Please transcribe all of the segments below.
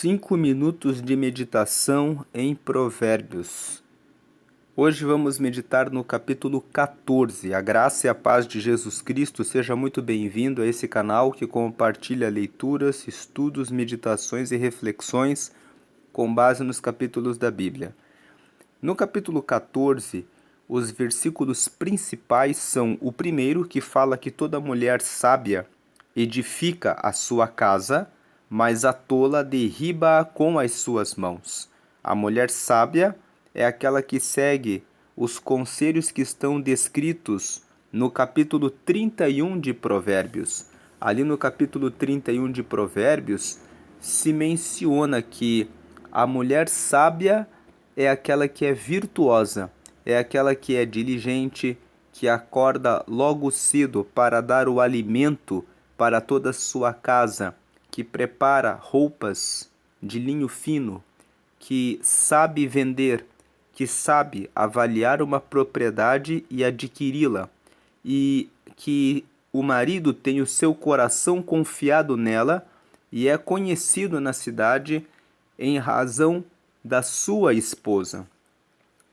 5 minutos de meditação em Provérbios. Hoje vamos meditar no capítulo 14. A graça e a paz de Jesus Cristo. Seja muito bem-vindo a esse canal que compartilha leituras, estudos, meditações e reflexões com base nos capítulos da Bíblia. No capítulo 14, os versículos principais são o primeiro, que fala que toda mulher sábia edifica a sua casa, mas a tola derriba-a com as suas mãos. A mulher sábia é aquela que segue os conselhos que estão descritos no capítulo 31 de Provérbios. Ali no capítulo 31 de Provérbios, se menciona que a mulher sábia é aquela que é virtuosa, é aquela que é diligente, que acorda logo cedo para dar o alimento para toda a sua casa, que prepara roupas de linho fino, que sabe vender, que sabe avaliar uma propriedade e adquiri-la, e que o marido tem o seu coração confiado nela e é conhecido na cidade em razão da sua esposa.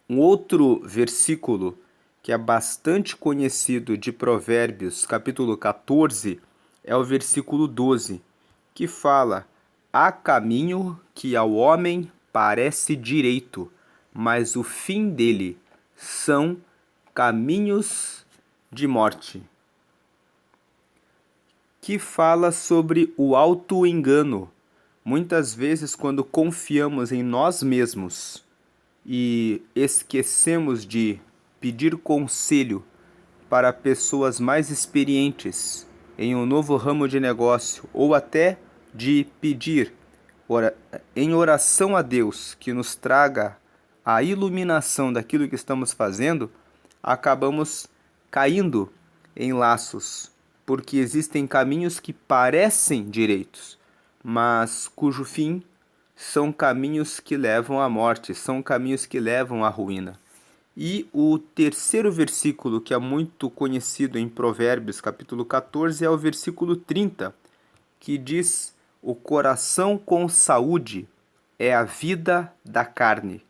Um outro versículo que é bastante conhecido de Provérbios, capítulo 14, é o versículo 12, que fala: há caminho que ao homem parece direito, mas o fim dele são caminhos de morte. Que fala sobre o auto-engano. Muitas vezes, quando confiamos em nós mesmos e esquecemos de pedir conselho para pessoas mais experientes em um novo ramo de negócio, ou até de pedir em oração a Deus que nos traga a iluminação daquilo que estamos fazendo, acabamos caindo em laços, porque existem caminhos que parecem direitos, mas cujo fim são caminhos que levam à morte, são caminhos que levam à ruína. E o terceiro versículo, que é muito conhecido em Provérbios, capítulo 14, é o versículo 30, que diz: o coração com saúde é a vida da carne,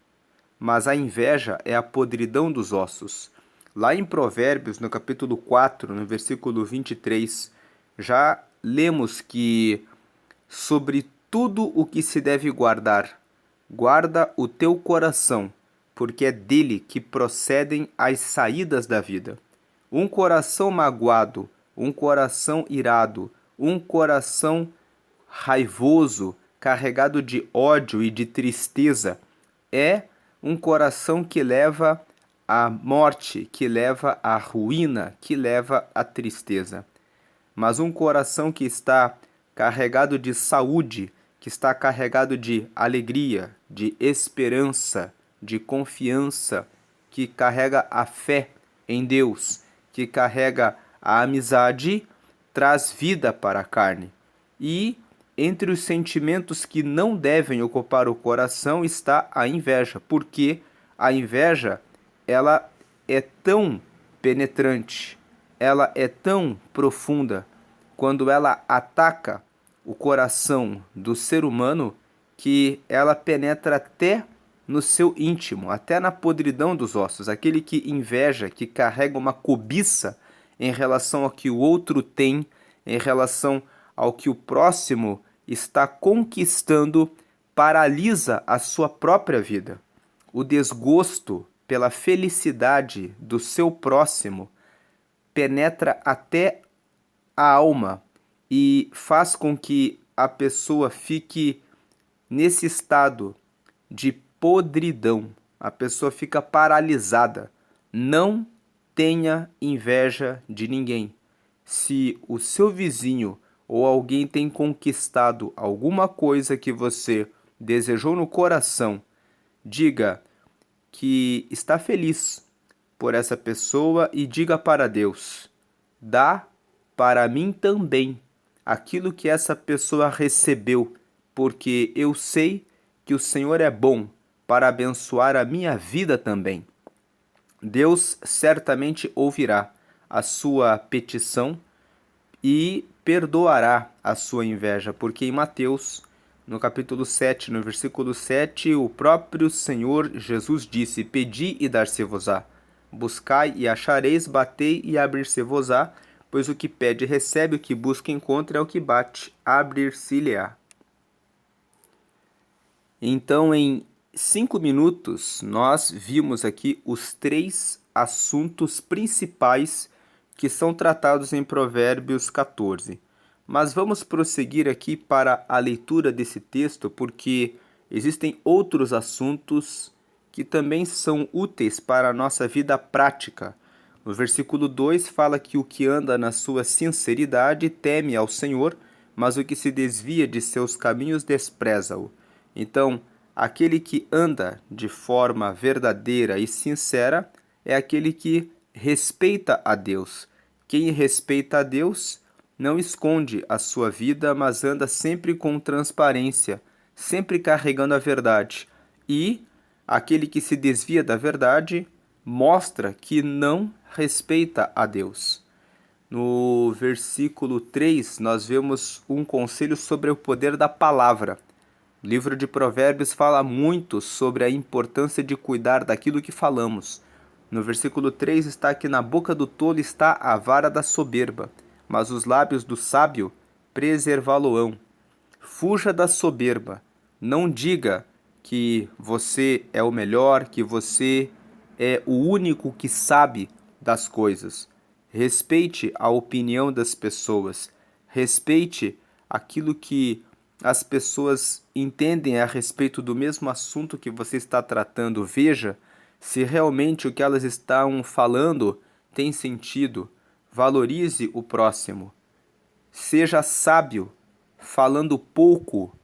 mas a inveja é a podridão dos ossos. Lá em Provérbios, no capítulo 4, no versículo 23, já lemos que sobre tudo o que se deve guardar, guarda o teu coração, porque é dele que procedem as saídas da vida. Um coração magoado, um coração irado, um coração raivoso, carregado de ódio e de tristeza, é um coração que leva à morte, que leva à ruína, que leva à tristeza. Mas um coração que está carregado de saúde, que está carregado de alegria, de esperança, de confiança, que carrega a fé em Deus, que carrega a amizade, traz vida para a carne. E entre os sentimentos que não devem ocupar o coração está a inveja, porque a inveja, ela é tão penetrante, ela é tão profunda, quando ela ataca o coração do ser humano, que ela penetra até no seu íntimo, até na podridão dos ossos. Aquele que inveja, que carrega uma cobiça em relação ao que o outro tem, em relação ao que o próximo está conquistando, paralisa a sua própria vida. O desgosto pela felicidade do seu próximo penetra até a alma e faz com que a pessoa fique nesse estado de podridão. A pessoa fica paralisada. Não tenha inveja de ninguém. Se o seu vizinho ou alguém tem conquistado alguma coisa que você desejou no coração, diga que está feliz por essa pessoa e diga para Deus: dá para mim também aquilo que essa pessoa recebeu, porque eu sei que o Senhor é bom para abençoar a minha vida também. Deus certamente ouvirá a sua petição e perdoará a sua inveja, porque em Mateus, no capítulo 7, no versículo 7, o próprio Senhor Jesus disse: Pedi e dar-se-vos-á, buscai e achareis, batei e abrir-se-vos-á, pois o que pede recebe, o que busca encontra, é o que bate, abrir-se-lhe-á. Então, em 5 minutos, nós vimos aqui os 3 assuntos principais que são tratados em Provérbios 14. Mas vamos prosseguir aqui para a leitura desse texto, porque existem outros assuntos que também são úteis para a nossa vida prática. No versículo 2 fala que o que anda na sua sinceridade teme ao Senhor, mas o que se desvia de seus caminhos despreza-o. Então, aquele que anda de forma verdadeira e sincera é aquele que respeita a Deus. Quem respeita a Deus não esconde a sua vida, mas anda sempre com transparência, sempre carregando a verdade. E aquele que se desvia da verdade mostra que não respeita a Deus. No versículo 3, nós vemos um conselho sobre o poder da palavra. O livro de Provérbios fala muito sobre a importância de cuidar daquilo que falamos. No versículo 3 está que na boca do tolo está a vara da soberba, mas os lábios do sábio preservá-lo-ão. Fuja da soberba. Não diga que você é o melhor, que você é o único que sabe das coisas. Respeite a opinião das pessoas. Respeite aquilo que as pessoas entendem a respeito do mesmo assunto que você está tratando. Veja se realmente o que elas estão falando tem sentido. Valorize o próximo. Seja sábio, falando pouco,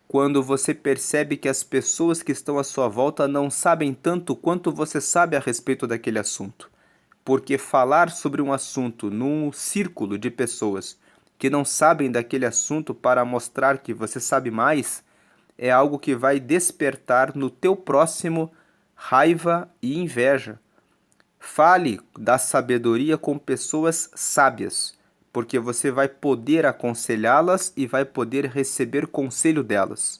quando você percebe que as pessoas que estão à sua volta não sabem tanto quanto você sabe a respeito daquele assunto. Porque falar sobre um assunto num círculo de pessoas que não sabem daquele assunto para mostrar que você sabe mais é algo que vai despertar no teu próximo raiva e inveja. Fale da sabedoria com pessoas sábias, porque você vai poder aconselhá-las e vai poder receber conselho delas.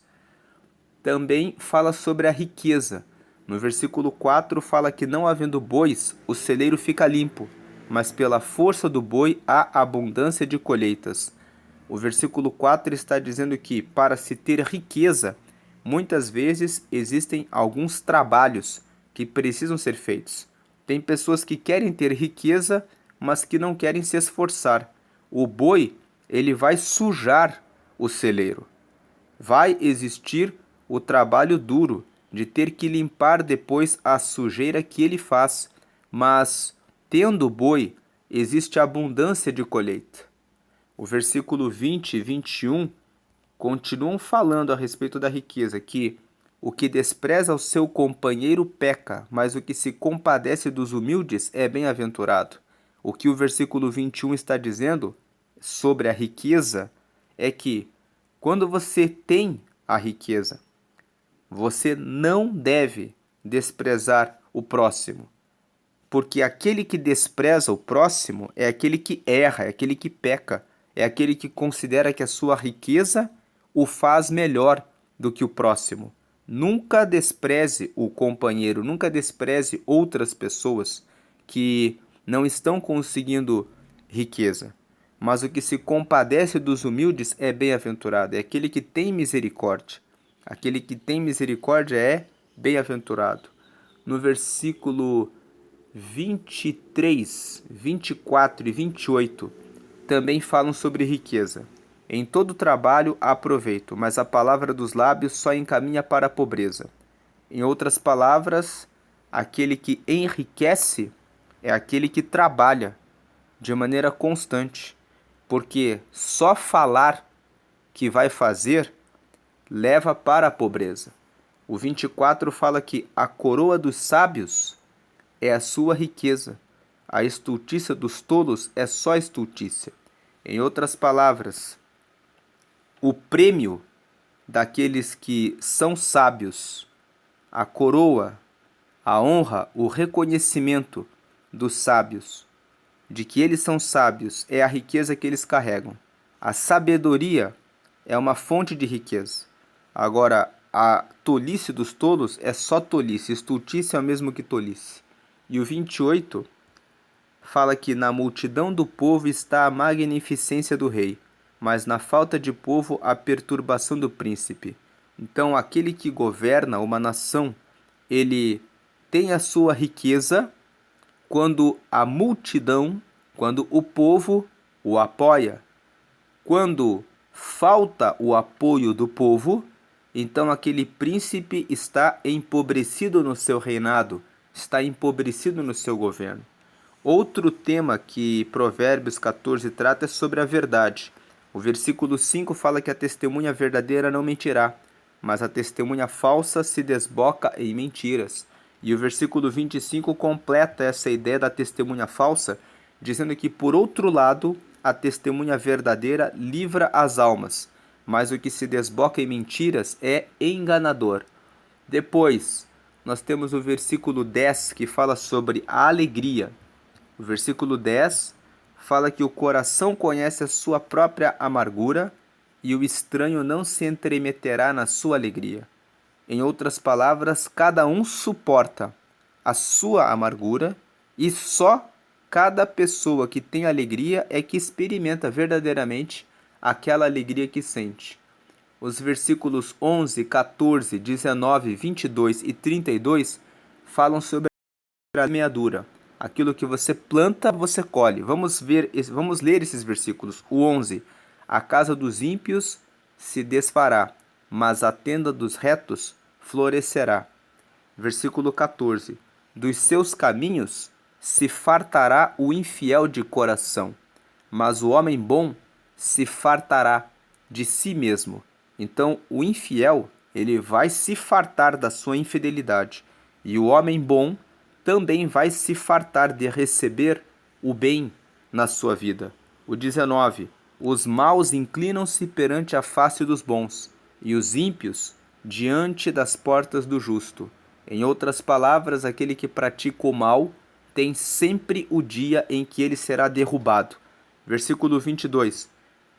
Também fala sobre a riqueza. No versículo 4 fala que não havendo bois, o celeiro fica limpo, mas pela força do boi há abundância de colheitas. O versículo 4 está dizendo que para se ter riqueza, muitas vezes existem alguns trabalhos que precisam ser feitos. Tem pessoas que querem ter riqueza, mas que não querem se esforçar. O boi, ele vai sujar o celeiro. Vai existir o trabalho duro de ter que limpar depois a sujeira que ele faz, mas, tendo boi, existe abundância de colheita. O versículo 20 e 21 continuam falando a respeito da riqueza, que o que despreza o seu companheiro peca, mas o que se compadece dos humildes é bem-aventurado. O que o versículo 21 está dizendo sobre a riqueza é que quando você tem a riqueza, você não deve desprezar o próximo, porque aquele que despreza o próximo é aquele que erra, é aquele que peca, é aquele que considera que a sua riqueza o faz melhor do que o próximo. Nunca despreze o companheiro, nunca despreze outras pessoas que não estão conseguindo riqueza. Mas o que se compadece dos humildes é bem-aventurado, é aquele que tem misericórdia. Aquele que tem misericórdia é bem-aventurado. No versículo 23, 24 e 28 também falam sobre riqueza. Em todo trabalho há proveito, mas a palavra dos lábios só encaminha para a pobreza. Em outras palavras, aquele que enriquece é aquele que trabalha de maneira constante, porque só falar que vai fazer leva para a pobreza. O 24 fala que a coroa dos sábios é a sua riqueza, a estultícia dos tolos é só estultícia. Em outras palavras, o prêmio daqueles que são sábios, a coroa, a honra, o reconhecimento dos sábios, de que eles são sábios, é a riqueza que eles carregam. A sabedoria é uma fonte de riqueza. Agora, a tolice dos tolos é só tolice, estultícia é o mesmo que tolice. E o 28 fala que na multidão do povo está a magnificência do rei, mas na falta de povo a perturbação do príncipe. Então, aquele que governa uma nação, ele tem a sua riqueza quando a multidão, quando o povo o apoia. Quando falta o apoio do povo, então aquele príncipe está empobrecido no seu reinado, está empobrecido no seu governo. Outro tema que Provérbios 14 trata é sobre a verdade. O versículo 5 fala que a testemunha verdadeira não mentirá, mas a testemunha falsa se desboca em mentiras. E o versículo 25 completa essa ideia da testemunha falsa, dizendo que, por outro lado, a testemunha verdadeira livra as almas, mas o que se desboca em mentiras é enganador. Depois, nós temos o versículo 10 que fala sobre a alegria. O versículo 10 fala que o coração conhece a sua própria amargura e o estranho não se entremeterá na sua alegria. Em outras palavras, cada um suporta a sua amargura e só cada pessoa que tem alegria é que experimenta verdadeiramente aquela alegria que sente. Os versículos 11, 14, 19, 22 e 32 falam sobre a semeadura. Aquilo que você planta, você colhe. Vamos ler esses versículos. O 11. A casa dos ímpios se desfará, mas a tenda dos retos florescerá. Versículo 14. Dos seus caminhos se fartará o infiel de coração, mas o homem bom se fartará de si mesmo. Então, o infiel, ele vai se fartar da sua infidelidade, e o homem bom também vai se fartar de receber o bem na sua vida. O 19. Os maus inclinam-se perante a face dos bons, e os ímpios diante das portas do justo. Em outras palavras, aquele que pratica o mal tem sempre o dia em que ele será derrubado. Versículo 22.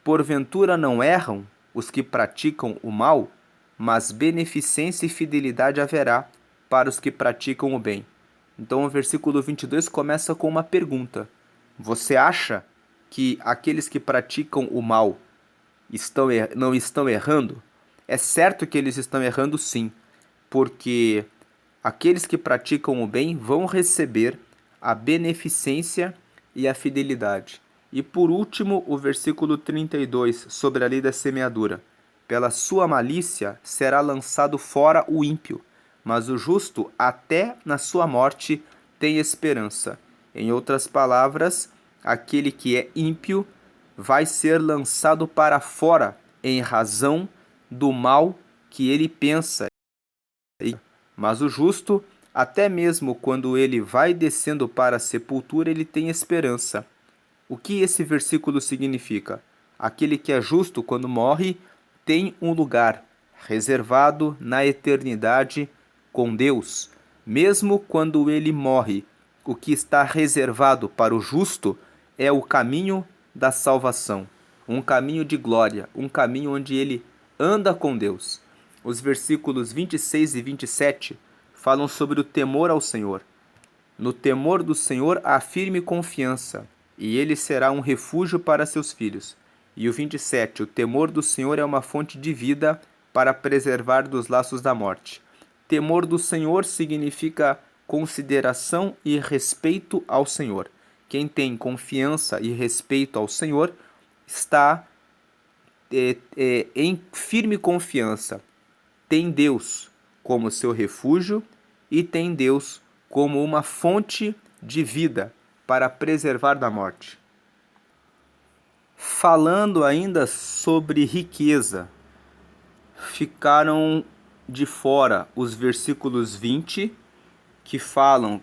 Porventura não erram os que praticam o mal, mas beneficência e fidelidade haverá para os que praticam o bem. Então o versículo 22 começa com uma pergunta. Você acha que aqueles que praticam o mal não estão errando? É certo que eles estão errando, sim, porque aqueles que praticam o bem vão receber a beneficência e a fidelidade. E por último, o versículo 32, sobre a lei da semeadura. Pela sua malícia será lançado fora o ímpio, mas o justo, até na sua morte, tem esperança. Em outras palavras, aquele que é ímpio vai ser lançado para fora em razão do mal que ele pensa. Mas o justo, até mesmo quando ele vai descendo para a sepultura, ele tem esperança. O que esse versículo significa? Aquele que é justo, quando morre, tem um lugar reservado na eternidade com Deus. Mesmo quando ele morre, o que está reservado para o justo é o caminho da salvação, um caminho de glória, um caminho onde ele anda com Deus. Os versículos 26 e 27 falam sobre o temor ao Senhor. No temor do Senhor há firme confiança, e ele será um refúgio para seus filhos. E o 27, o temor do Senhor é uma fonte de vida para preservar dos laços da morte. Temor do Senhor significa consideração e respeito ao Senhor. Quem tem confiança e respeito ao Senhor está em firme confiança. Tem Deus como seu refúgio e tem Deus como uma fonte de vida para preservar da morte. Falando ainda sobre riqueza, ficaram de fora os versículos 20, que fala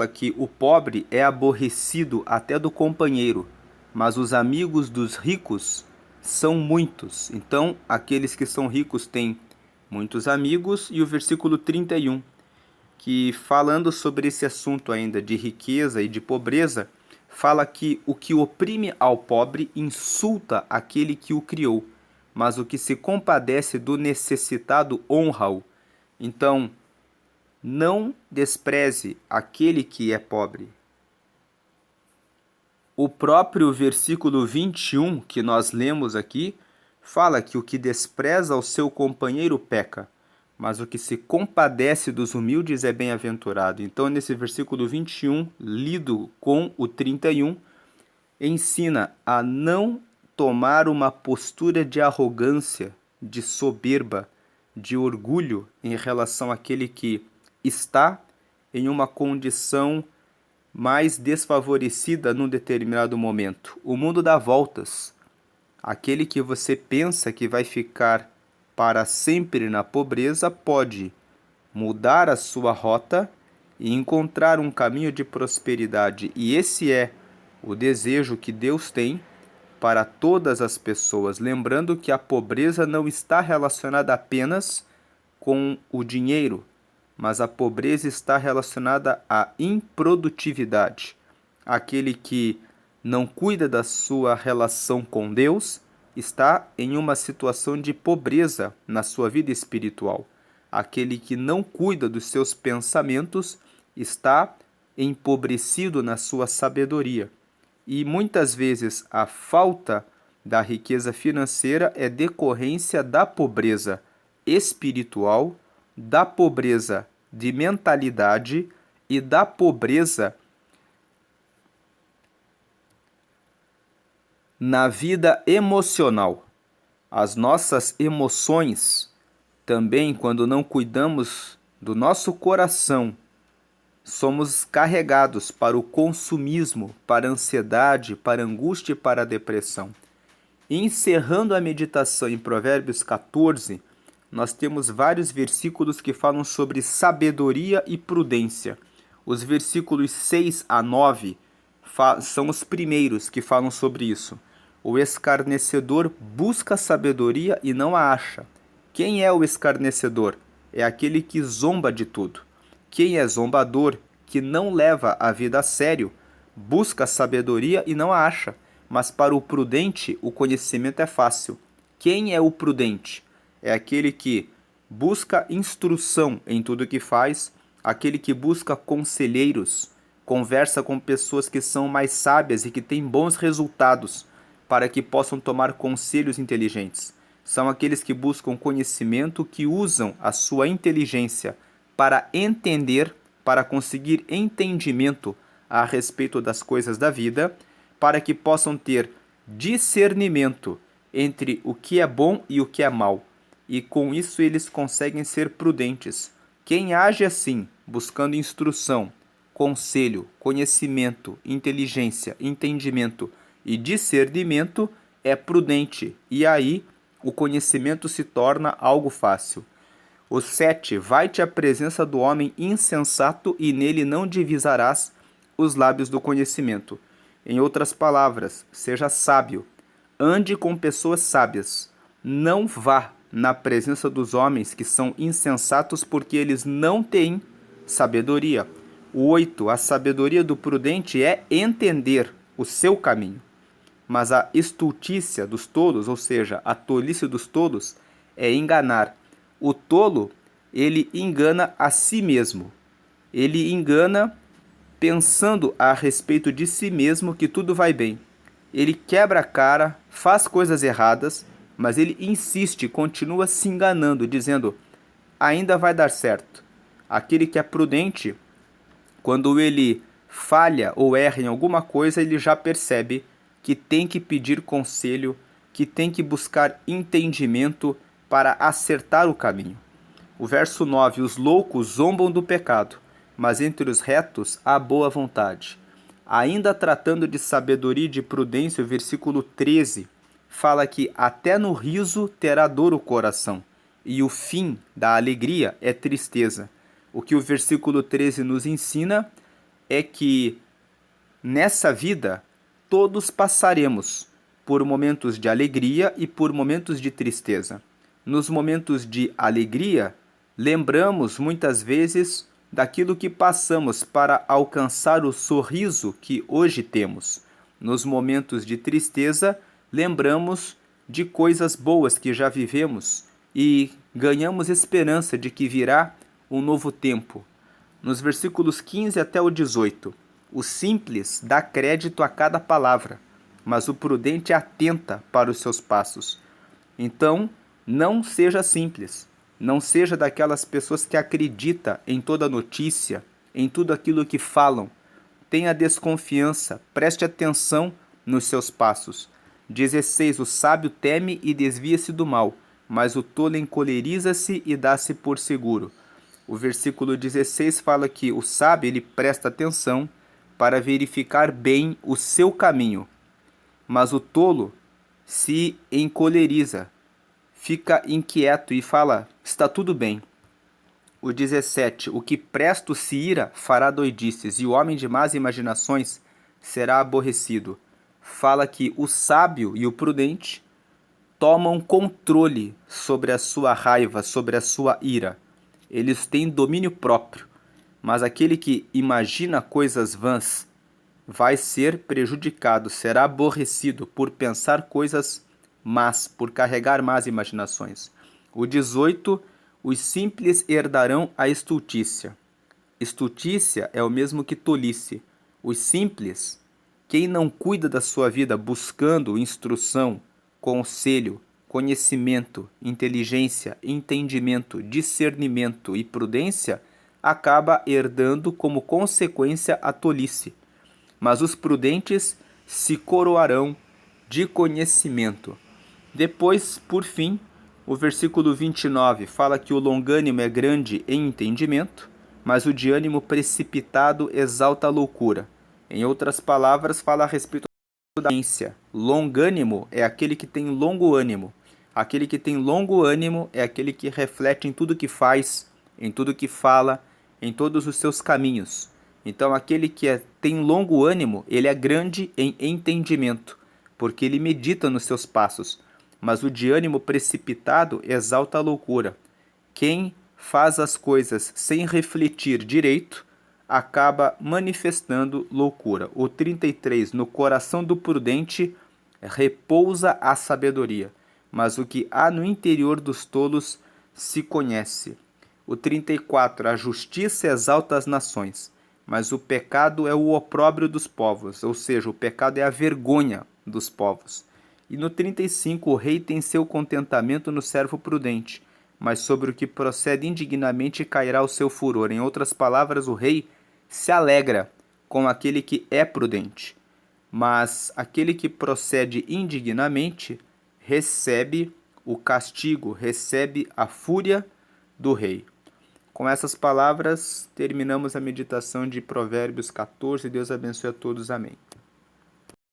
que o pobre é aborrecido até do companheiro, mas os amigos dos ricos são muitos. Então, aqueles que são ricos têm muitos amigos. E o versículo 31, que falando sobre esse assunto ainda de riqueza e de pobreza, fala que o que oprime ao pobre insulta aquele que o criou, mas o que se compadece do necessitado honra-o. Então, não despreze aquele que é pobre. O próprio versículo 21 que nós lemos aqui fala que o que despreza o seu companheiro peca, mas o que se compadece dos humildes é bem-aventurado. Então, nesse versículo 21, lido com o 31, ensina a não tomar uma postura de arrogância, de soberba, de orgulho em relação àquele que está em uma condição mais desfavorecida num determinado momento. O mundo dá voltas. Aquele que você pensa que vai ficar para sempre na pobreza pode mudar a sua rota e encontrar um caminho de prosperidade. E esse é o desejo que Deus tem para todas as pessoas. Lembrando que a pobreza não está relacionada apenas com o dinheiro, mas a pobreza está relacionada à improdutividade. Aquele que não cuida da sua relação com Deus está em uma situação de pobreza na sua vida espiritual. Aquele que não cuida dos seus pensamentos está empobrecido na sua sabedoria. E muitas vezes a falta da riqueza financeira é decorrência da pobreza espiritual, da pobreza de mentalidade e da pobreza na vida emocional. As nossas emoções, também quando não cuidamos do nosso coração, somos carregados para o consumismo, para a ansiedade, para a angústia e para a depressão. Encerrando a meditação em Provérbios 14, nós temos vários versículos que falam sobre sabedoria e prudência. Os versículos 6 a 9 são os primeiros que falam sobre isso. O escarnecedor busca sabedoria e não a acha. Quem é o escarnecedor? É aquele que zomba de tudo. Quem é zombador, que não leva a vida a sério, busca sabedoria e não a acha. Mas para o prudente, o conhecimento é fácil. Quem é o prudente? É aquele que busca instrução em tudo que faz, aquele que busca conselheiros, conversa com pessoas que são mais sábias e que têm bons resultados, para que possam tomar conselhos inteligentes. São aqueles que buscam conhecimento, que usam a sua inteligência para entender, para conseguir entendimento a respeito das coisas da vida, para que possam ter discernimento entre o que é bom e o que é mal. E com isso eles conseguem ser prudentes. Quem age assim, buscando instrução, conselho, conhecimento, inteligência, entendimento e discernimento, é prudente. E aí o conhecimento se torna algo fácil. O 7, vai-te à presença do homem insensato e nele não divisarás os lábios do conhecimento. Em outras palavras, seja sábio, ande com pessoas sábias, não vá na presença dos homens que são insensatos porque eles não têm sabedoria. O 8, a sabedoria do prudente é entender o seu caminho, mas a estultícia dos tolos, ou seja, a tolice dos tolos, é enganar. O tolo, ele engana a si mesmo. Ele engana pensando a respeito de si mesmo que tudo vai bem. Ele quebra a cara, faz coisas erradas, mas ele insiste, continua se enganando, dizendo, ainda vai dar certo. Aquele que é prudente, quando ele falha ou erra em alguma coisa, ele já percebe que tem que pedir conselho, que tem que buscar entendimento para acertar o caminho. O verso 9, os loucos zombam do pecado, mas entre os retos há boa vontade. Ainda tratando de sabedoria e de prudência, o versículo 13 fala que até no riso terá dor o coração, e o fim da alegria é tristeza. O que o versículo 13 nos ensina é que nessa vida todos passaremos por momentos de alegria e por momentos de tristeza. Nos momentos de alegria, lembramos muitas vezes daquilo que passamos para alcançar o sorriso que hoje temos. Nos momentos de tristeza, lembramos de coisas boas que já vivemos e ganhamos esperança de que virá um novo tempo. Nos versículos 15 até o 18, o simples dá crédito a cada palavra, mas o prudente atenta para os seus passos. Então, não seja simples, não seja daquelas pessoas que acreditam em toda notícia, em tudo aquilo que falam. Tenha desconfiança, preste atenção nos seus passos. 16. O sábio teme e desvia-se do mal, mas o tolo encoleriza-se e dá-se por seguro. O versículo 16 fala que o sábio ele presta atenção para verificar bem o seu caminho, mas o tolo se encoleriza, fica inquieto e fala, está tudo bem. O 17, o que presto se ira fará doidices, e o homem de más imaginações será aborrecido. Fala que o sábio e o prudente tomam controle sobre a sua raiva, sobre a sua ira. Eles têm domínio próprio, mas aquele que imagina coisas vãs vai ser prejudicado, será aborrecido por pensar coisas más, por carregar más imaginações. O 18, os simples herdarão a estultícia. Estultícia é o mesmo que tolice. Os simples, quem não cuida da sua vida buscando instrução, conselho, conhecimento, inteligência, entendimento, discernimento e prudência, acaba herdando como consequência a tolice. Mas os prudentes se coroarão de conhecimento. Depois, por fim, o versículo 29 fala que o longânimo é grande em entendimento, mas o de ânimo precipitado exalta a loucura. Em outras palavras, fala a respeito da ciência. Longânimo é aquele que tem longo ânimo. Aquele que tem longo ânimo é aquele que reflete em tudo que faz, em tudo que fala, em todos os seus caminhos. Então, aquele que tem longo ânimo, ele é grande em entendimento, porque ele medita nos seus passos. Mas o de ânimo precipitado exalta a loucura. Quem faz as coisas sem refletir direito, acaba manifestando loucura. O 33, no coração do prudente repousa a sabedoria, mas o que há no interior dos tolos se conhece. O 34, a justiça exalta as nações, mas o pecado é o opróbrio dos povos, ou seja, o pecado é a vergonha dos povos. E no 35, o rei tem seu contentamento no servo prudente, mas sobre o que procede indignamente cairá o seu furor. Em outras palavras, o rei se alegra com aquele que é prudente, mas aquele que procede indignamente recebe o castigo, recebe a fúria do rei. Com essas palavras, terminamos a meditação de Provérbios 14. Deus abençoe a todos. Amém.